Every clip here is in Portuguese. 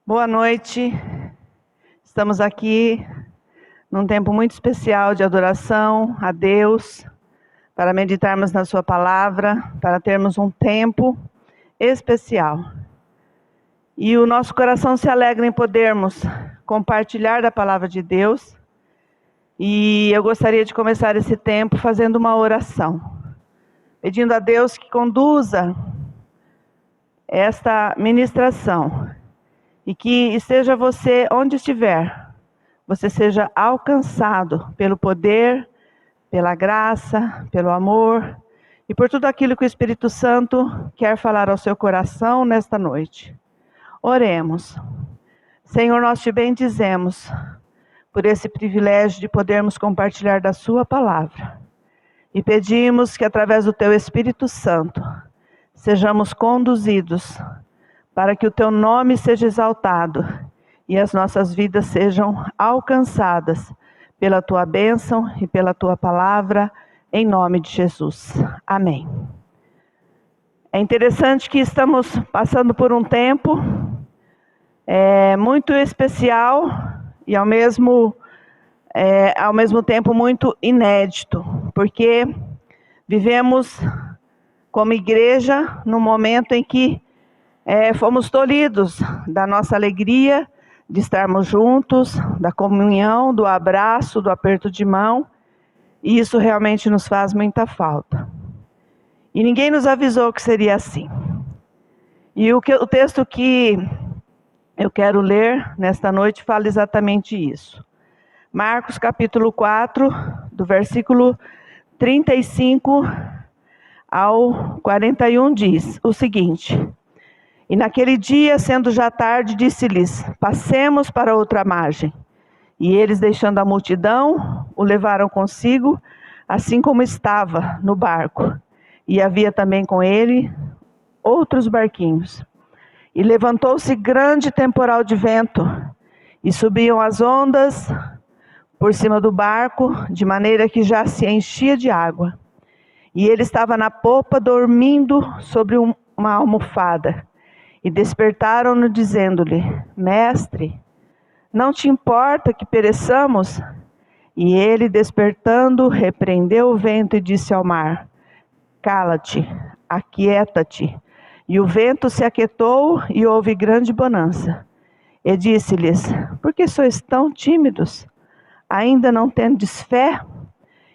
Boa noite, estamos aqui num tempo muito especial de adoração a Deus, para meditarmos na sua palavra, para termos um tempo especial. E o nosso coração se alegra em podermos compartilhar da palavra de Deus. E eu gostaria de começar esse tempo fazendo uma oração, pedindo a Deus que conduza esta ministração. E que esteja você, onde estiver, você seja alcançado pelo poder, pela graça, pelo amor e por tudo aquilo que o Espírito Santo quer falar ao seu coração nesta noite. Oremos. Senhor, nós te bendizemos por esse privilégio de podermos compartilhar da sua palavra. E pedimos que através do teu Espírito Santo sejamos conduzidos para que o teu nome seja exaltado e as nossas vidas sejam alcançadas pela tua bênção e pela tua palavra, em nome de Jesus. Amém. É interessante que estamos passando por um tempo muito especial e ao mesmo tempo muito inédito, porque vivemos como igreja num momento em que fomos tolhidos da nossa alegria de estarmos juntos, da comunhão, do abraço, do aperto de mão, e isso realmente nos faz muita falta. E ninguém nos avisou que seria assim. E o texto que eu quero ler nesta noite fala exatamente isso. Marcos capítulo 4, do versículo 35 ao 41 diz o seguinte: E naquele dia, sendo já tarde, disse-lhes: Passemos para outra margem. E eles, deixando a multidão, o levaram consigo, assim como estava no barco. E havia também com ele outros barquinhos. E levantou-se grande temporal de vento, e subiam as ondas por cima do barco, de maneira que já se enchia de água. E ele estava na popa, dormindo sobre uma almofada. E despertaram-no, dizendo-lhe: Mestre, não te importa que pereçamos? E ele, despertando, repreendeu o vento e disse ao mar: Cala-te, aquieta-te. E o vento se aquietou e houve grande bonança. E disse-lhes: Por que sois tão tímidos? Ainda não tendes fé?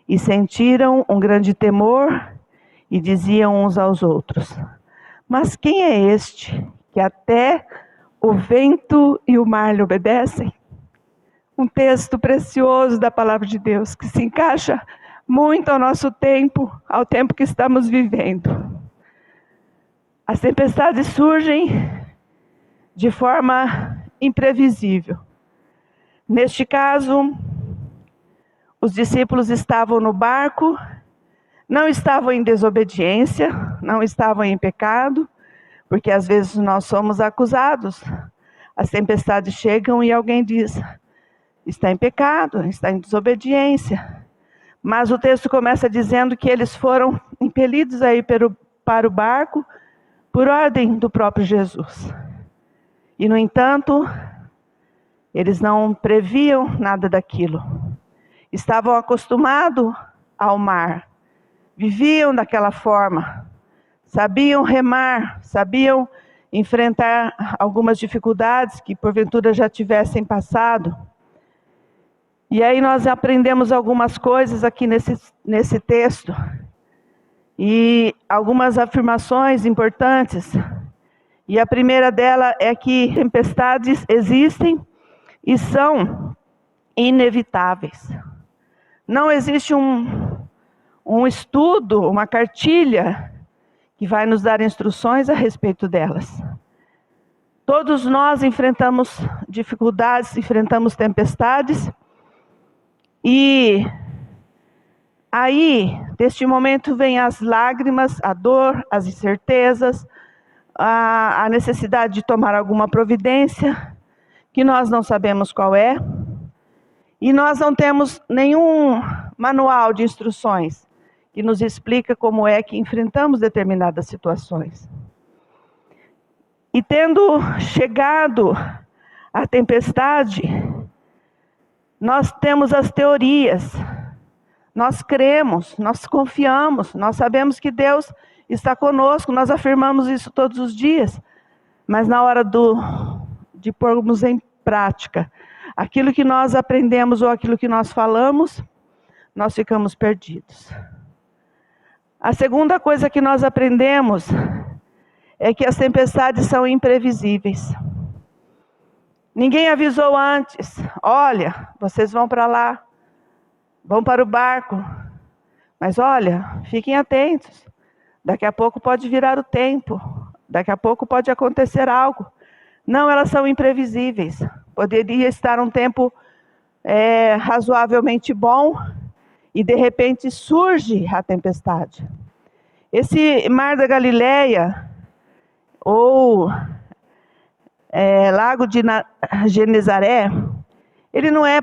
E sentiram um grande temor e diziam uns aos outros: Mas quem é este, que até o vento e o mar lhe obedecem? Um texto precioso da palavra de Deus, que se encaixa muito ao nosso tempo, ao tempo que estamos vivendo. As tempestades surgem de forma imprevisível. Neste caso, os discípulos estavam no barco, não estavam em desobediência, não estavam em pecado, porque às vezes nós somos acusados. As tempestades chegam e alguém diz: está em pecado, está em desobediência. Mas o texto começa dizendo que eles foram impelidos a ir para o barco por ordem do próprio Jesus. E no entanto, eles não previam nada daquilo. Estavam acostumados ao mar, viviam daquela forma, sabiam remar, sabiam enfrentar algumas dificuldades que porventura já tivessem passado. E aí nós aprendemos algumas coisas aqui nesse texto, e algumas afirmações importantes. E a primeira dela é que tempestades existem e são inevitáveis. Não existe um estudo, uma cartilha que vai nos dar instruções a respeito delas. Todos nós enfrentamos dificuldades, enfrentamos tempestades. E aí, neste momento, vem as lágrimas, a dor, as incertezas, a necessidade de tomar alguma providência, que nós não sabemos qual é. E nós não temos nenhum manual de instruções que nos explica como é que enfrentamos determinadas situações. E tendo chegado a tempestade, nós temos as teorias, nós cremos, nós confiamos, nós sabemos que Deus está conosco, nós afirmamos isso todos os dias, mas na hora de pormos em prática aquilo que nós aprendemos ou aquilo que nós falamos, nós ficamos perdidos. A segunda coisa que nós aprendemos é que as tempestades são imprevisíveis. Ninguém avisou antes, olha, vocês vão para lá, vão para o barco, mas olha, fiquem atentos, daqui a pouco pode virar o tempo, daqui a pouco pode acontecer algo. Não, elas são imprevisíveis. Poderia estar um tempo razoavelmente bom e de repente surge a tempestade. Esse mar da Galileia, ou Lago de Genezaré, ele não é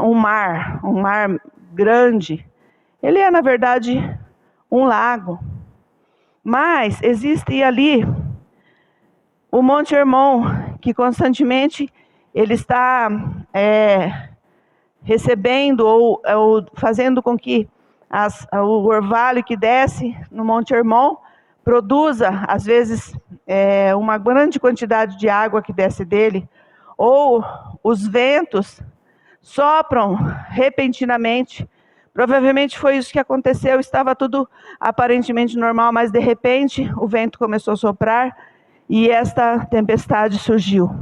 um mar grande. Ele é, na verdade, um lago. Mas existe ali o Monte Hermon, que constantemente ele está recebendo ou fazendo com que o orvalho que desce no Monte Hermon produza, às vezes, uma grande quantidade de água que desce dele, ou os ventos sopram repentinamente. Provavelmente foi isso que aconteceu, estava tudo aparentemente normal, mas de repente o vento começou a soprar e esta tempestade surgiu.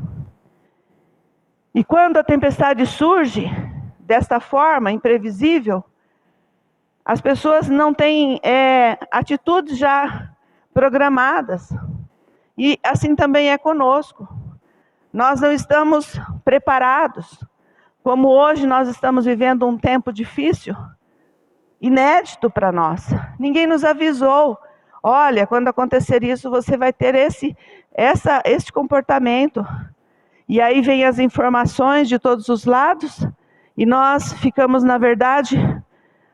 E quando a tempestade surge desta forma, imprevisível, as pessoas não têm atitudes já programadas. E assim também é conosco. Nós não estamos preparados. Como hoje nós estamos vivendo um tempo difícil, inédito para nós. Ninguém nos avisou. Olha, quando acontecer isso, você vai ter esse comportamento. E aí vem as informações de todos os lados, e nós ficamos, na verdade,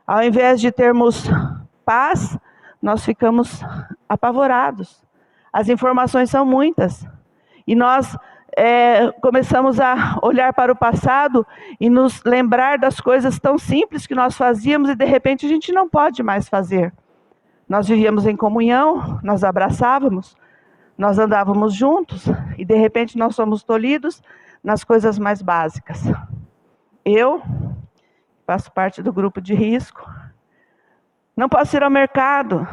ao invés de termos paz, nós ficamos apavorados. As informações são muitas. E nós começamos a olhar para o passado e nos lembrar das coisas tão simples que nós fazíamos e de repente a gente não pode mais fazer. Nós vivíamos em comunhão, nós abraçávamos, nós andávamos juntos e de repente nós somos tolhidos nas coisas mais básicas. Eu faço parte do grupo de risco, não posso ir ao mercado,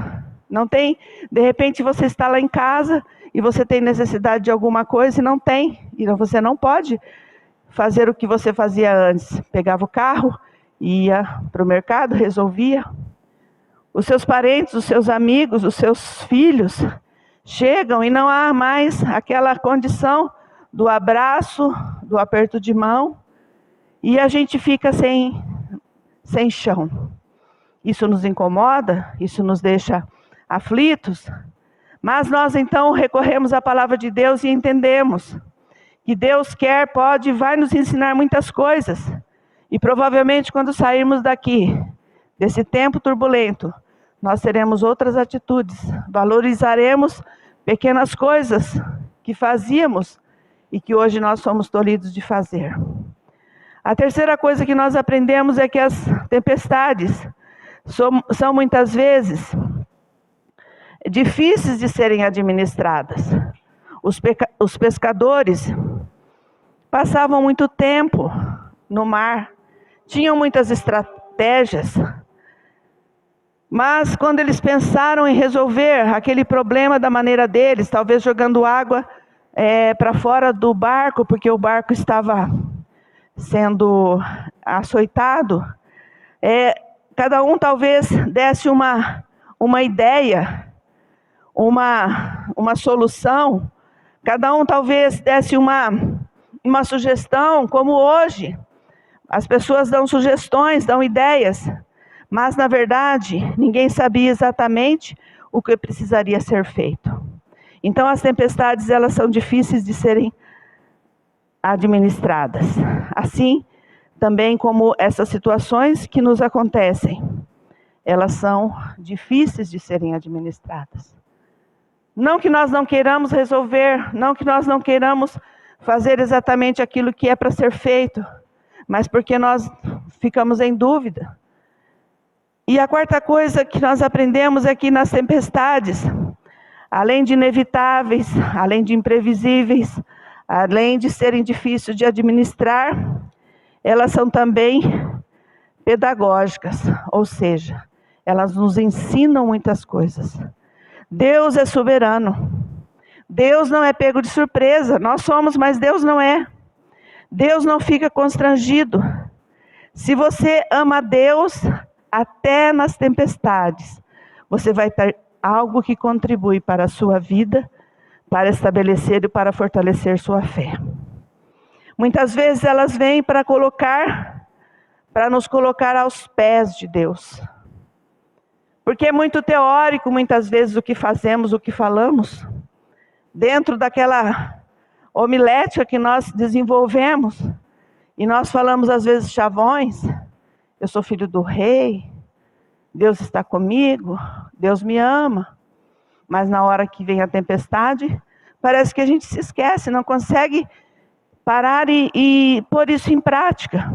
não tem, de repente você está lá em casa e você tem necessidade de alguma coisa e não tem, e você não pode fazer o que você fazia antes. Pegava o carro, ia para o mercado, resolvia. Os seus parentes, os seus amigos, os seus filhos chegam e não há mais aquela condição do abraço, do aperto de mão, e a gente fica sem chão. Isso nos incomoda, isso nos deixa aflitos, mas nós então recorremos à palavra de Deus e entendemos que Deus quer, pode e vai nos ensinar muitas coisas. E provavelmente quando sairmos daqui, desse tempo turbulento, nós teremos outras atitudes, valorizaremos pequenas coisas que fazíamos e que hoje nós somos tolhidos de fazer. A terceira coisa que nós aprendemos é que as tempestades são muitas vezes difíceis de serem administradas. Os pescadores passavam muito tempo no mar, tinham muitas estratégias, mas quando eles pensaram em resolver aquele problema da maneira deles, talvez jogando água para fora do barco, porque o barco estava sendo açoitado, cada um talvez desse uma ideia, uma solução, cada um talvez desse uma sugestão, como hoje. As pessoas dão sugestões, dão ideias, mas na verdade ninguém sabia exatamente o que precisaria ser feito. Então as tempestades, elas são difíceis de serem administradas. Assim também como essas situações que nos acontecem, elas são difíceis de serem administradas. Não que nós não queiramos resolver, não que nós não queiramos fazer exatamente aquilo que é para ser feito, mas porque nós ficamos em dúvida. E a quarta coisa que nós aprendemos é que nas tempestades, além de inevitáveis, além de imprevisíveis, além de serem difíceis de administrar, elas são também pedagógicas, ou seja, elas nos ensinam muitas coisas. Deus é soberano. Deus não é pego de surpresa. Nós somos, mas Deus não é. Deus não fica constrangido. Se você ama Deus, até nas tempestades, você vai ter algo que contribui para a sua vida, para estabelecer e para fortalecer sua fé. Muitas vezes elas vêm para nos colocar aos pés de Deus. Porque é muito teórico, muitas vezes, o que fazemos, o que falamos. Dentro daquela homilética que nós desenvolvemos, e nós falamos às vezes chavões, eu sou filho do rei, Deus está comigo, Deus me ama. Mas na hora que vem a tempestade, parece que a gente se esquece, não consegue parar e pôr isso em prática.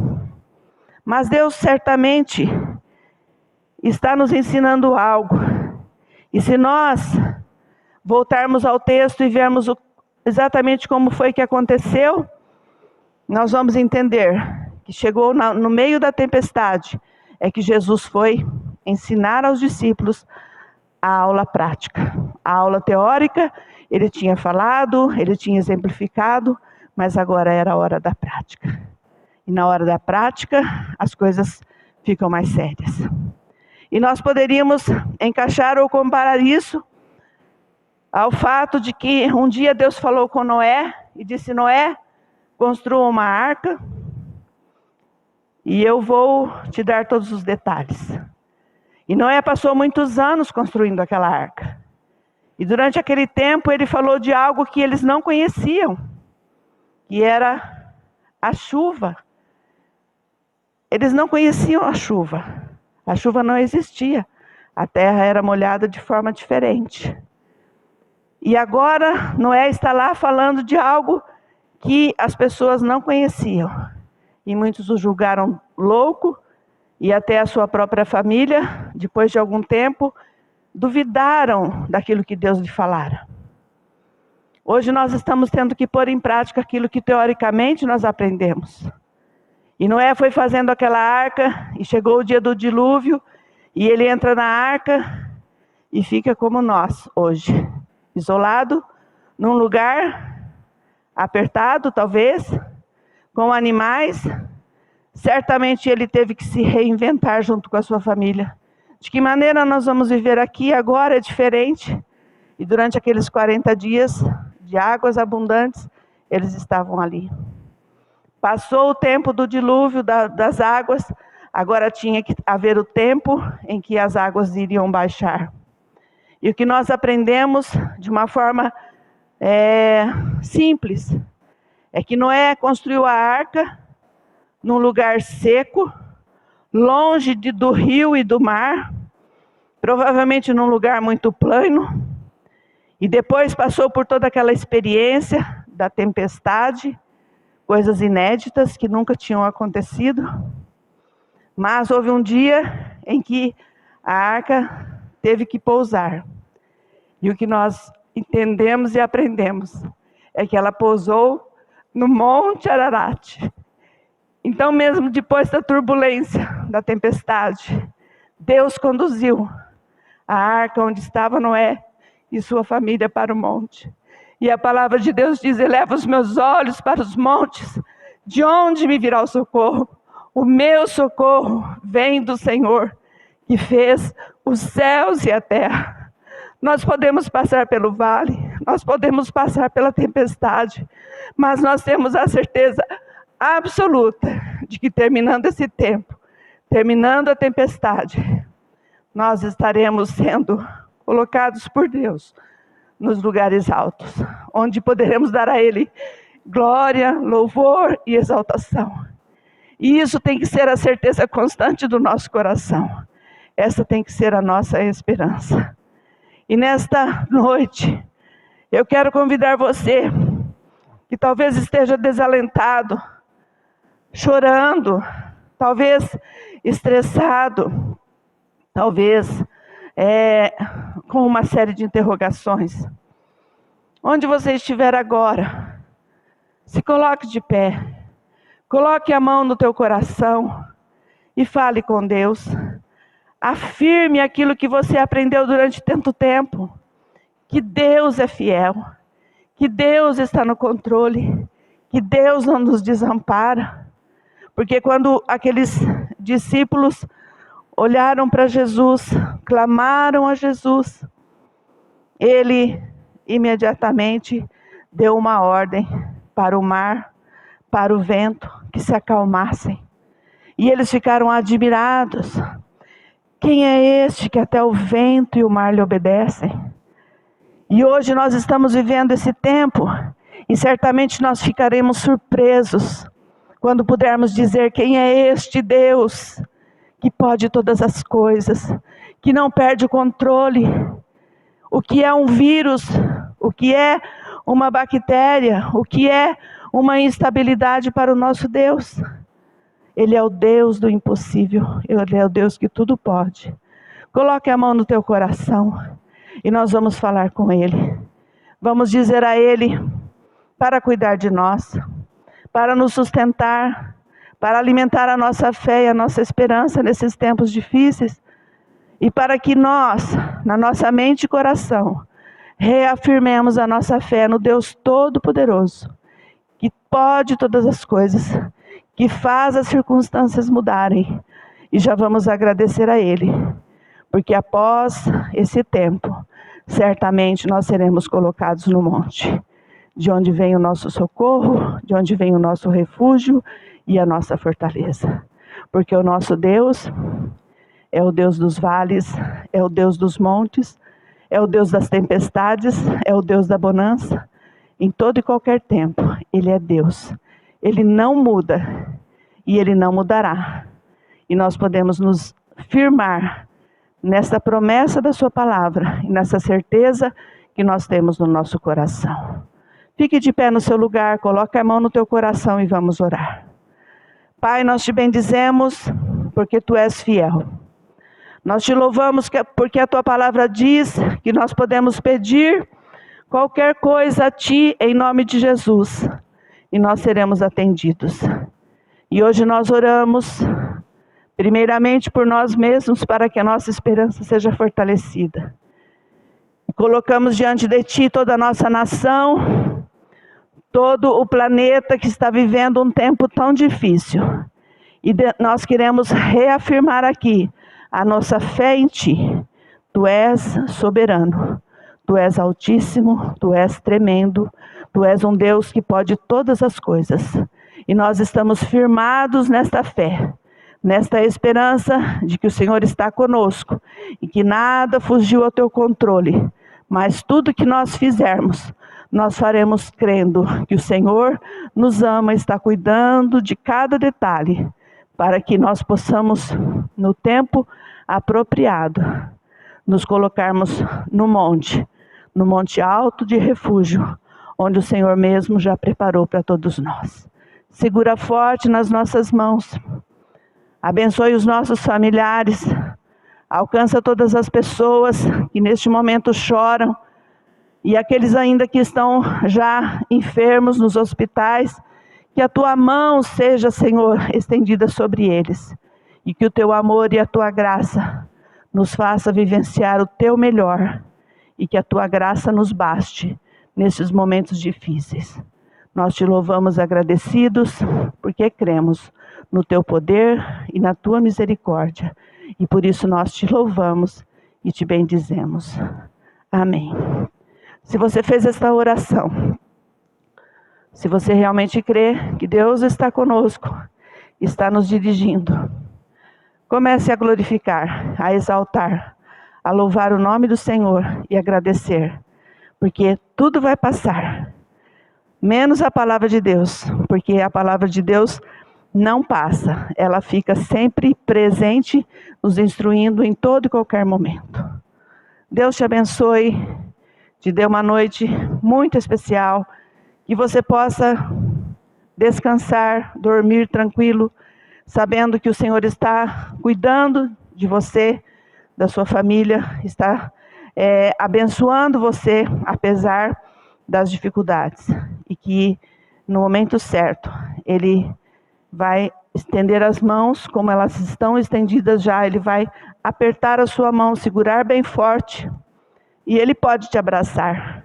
Mas Deus certamente está nos ensinando algo. E se nós voltarmos ao texto e vermos exatamente como foi que aconteceu, nós vamos entender que chegou no meio da tempestade, é que Jesus foi ensinar aos discípulos a aula prática. A aula teórica, ele tinha falado, ele tinha exemplificado, mas agora era a hora da prática. E na hora da prática, as coisas ficam mais sérias. E nós poderíamos encaixar ou comparar isso ao fato de que um dia Deus falou com Noé e disse: Noé, construa uma arca e eu vou te dar todos os detalhes. E Noé passou muitos anos construindo aquela arca. E durante aquele tempo ele falou de algo que eles não conheciam, que era a chuva. Eles não conheciam a chuva. A chuva não existia. A terra era molhada de forma diferente. E agora Noé está lá falando de algo que as pessoas não conheciam. E muitos o julgaram louco, e até a sua própria família, depois de algum tempo, duvidaram daquilo que Deus lhe falara. Hoje nós estamos tendo que pôr em prática aquilo que teoricamente nós aprendemos. E Noé foi fazendo aquela arca, e chegou o dia do dilúvio, e ele entra na arca, e fica como nós hoje, isolado, num lugar apertado talvez, com animais. Certamente ele teve que se reinventar junto com a sua família. De que maneira nós vamos viver aqui agora é diferente. E durante aqueles 40 dias de águas abundantes, eles estavam ali. Passou o tempo do dilúvio das águas, agora tinha que haver o tempo em que as águas iriam baixar. E o que nós aprendemos de uma forma simples, é que Noé construiu a arca num lugar seco, longe do rio e do mar, provavelmente num lugar muito plano, e depois passou por toda aquela experiência da tempestade, coisas inéditas que nunca tinham acontecido. Mas houve um dia em que a arca teve que pousar. E o que nós entendemos e aprendemos é que ela pousou no Monte Ararat. Então, mesmo depois da turbulência, da tempestade, Deus conduziu a arca onde estava Noé e sua família para o monte. E a palavra de Deus diz: eleva os meus olhos para os montes, de onde me virá o socorro? O meu socorro vem do Senhor, que fez os céus e a terra. Nós podemos passar pelo vale, nós podemos passar pela tempestade, mas nós temos a certeza absoluta de que terminando esse tempo, terminando a tempestade, nós estaremos sendo colocados por Deus nos lugares altos, onde poderemos dar a Ele glória, louvor e exaltação. E isso tem que ser a certeza constante do nosso coração. Essa tem que ser a nossa esperança. E nesta noite, eu quero convidar você que talvez esteja desalentado, chorando, talvez estressado, talvez com uma série de interrogações. Onde você estiver agora, se coloque de pé, coloque a mão no teu coração e fale com Deus. Afirme aquilo que você aprendeu durante tanto tempo, que Deus é fiel, que Deus está no controle, que Deus não nos desampara. Porque quando aqueles discípulos olharam para Jesus, clamaram a Jesus, Ele imediatamente deu uma ordem para o mar, para o vento, que se acalmassem. E eles ficaram admirados. Quem é este que até o vento e o mar lhe obedecem? E hoje nós estamos vivendo esse tempo, e certamente nós ficaremos surpresos quando pudermos dizer: quem é este Deus que pode todas as coisas, que não perde o controle? O que é um vírus? O que é uma bactéria? O que é uma instabilidade para o nosso Deus? Ele é o Deus do impossível. Ele é o Deus que tudo pode. Coloque a mão no teu coração e nós vamos falar com Ele. Vamos dizer a Ele para cuidar de nós, para nos sustentar, para alimentar a nossa fé e a nossa esperança nesses tempos difíceis. E para que nós, na nossa mente e coração, reafirmemos a nossa fé no Deus Todo-Poderoso, que pode todas as coisas, que faz as circunstâncias mudarem. E já vamos agradecer a Ele, porque após esse tempo, certamente nós seremos colocados no monte, de onde vem o nosso socorro, de onde vem o nosso refúgio e a nossa fortaleza. Porque o nosso Deus é o Deus dos vales, é o Deus dos montes, é o Deus das tempestades, é o Deus da bonança. Em todo e qualquer tempo, Ele é Deus. Ele não muda e Ele não mudará. E nós podemos nos firmar nessa promessa da sua palavra e nessa certeza que nós temos no nosso coração. Fique de pé no seu lugar, coloque a mão no teu coração e vamos orar. Pai, nós te bendizemos porque Tu és fiel. Nós te louvamos porque a Tua palavra diz que nós podemos pedir qualquer coisa a Ti em nome de Jesus e nós seremos atendidos. E hoje nós oramos primeiramente por nós mesmos, para que a nossa esperança seja fortalecida. Colocamos diante de Ti toda a nossa nação, todo o planeta que está vivendo um tempo tão difícil. E nós queremos reafirmar aqui a nossa fé em Ti. Tu és soberano, Tu és altíssimo, Tu és tremendo, Tu és um Deus que pode todas as coisas. E nós estamos firmados nesta fé, nesta esperança de que o Senhor está conosco e que nada fugiu ao Teu controle. Mas tudo que nós fizermos, nós faremos crendo que o Senhor nos ama, está cuidando de cada detalhe, para que nós possamos, no tempo apropriado, nos colocarmos no monte alto de refúgio, onde o Senhor mesmo já preparou para todos nós. Segura forte nas nossas mãos, abençoe os nossos familiares, alcança todas as pessoas que neste momento choram, e aqueles ainda que estão já enfermos nos hospitais, que a Tua mão seja, Senhor, estendida sobre eles, e que o Teu amor e a Tua graça nos faça vivenciar o Teu melhor, e que a Tua graça nos baste nesses momentos difíceis. Nós Te louvamos agradecidos, porque cremos no Teu poder e na Tua misericórdia, e por isso nós Te louvamos e Te bendizemos. Amém. Se você fez esta oração, se você realmente crê que Deus está conosco, está nos dirigindo, comece a glorificar, a exaltar, a louvar o nome do Senhor e agradecer, porque tudo vai passar, menos a palavra de Deus, porque a palavra de Deus não passa, ela fica sempre presente, nos instruindo em todo e qualquer momento. Deus te abençoe, te dê uma noite muito especial, que você possa descansar, dormir tranquilo, sabendo que o Senhor está cuidando de você, da sua família, está abençoando você, apesar das dificuldades. E que no momento certo, Ele vai estender as mãos, como elas estão estendidas já, Ele vai apertar a sua mão, segurar bem forte, e Ele pode te abraçar.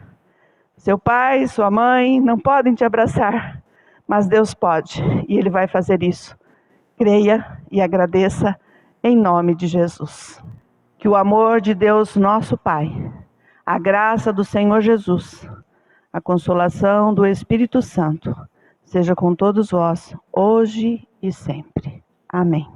Seu pai, sua mãe não podem te abraçar, mas Deus pode, e Ele vai fazer isso. Creia e agradeça em nome de Jesus. Que o amor de Deus, nosso Pai, a graça do Senhor Jesus, a consolação do Espírito Santo, seja com todos vós, hoje e sempre. Amém.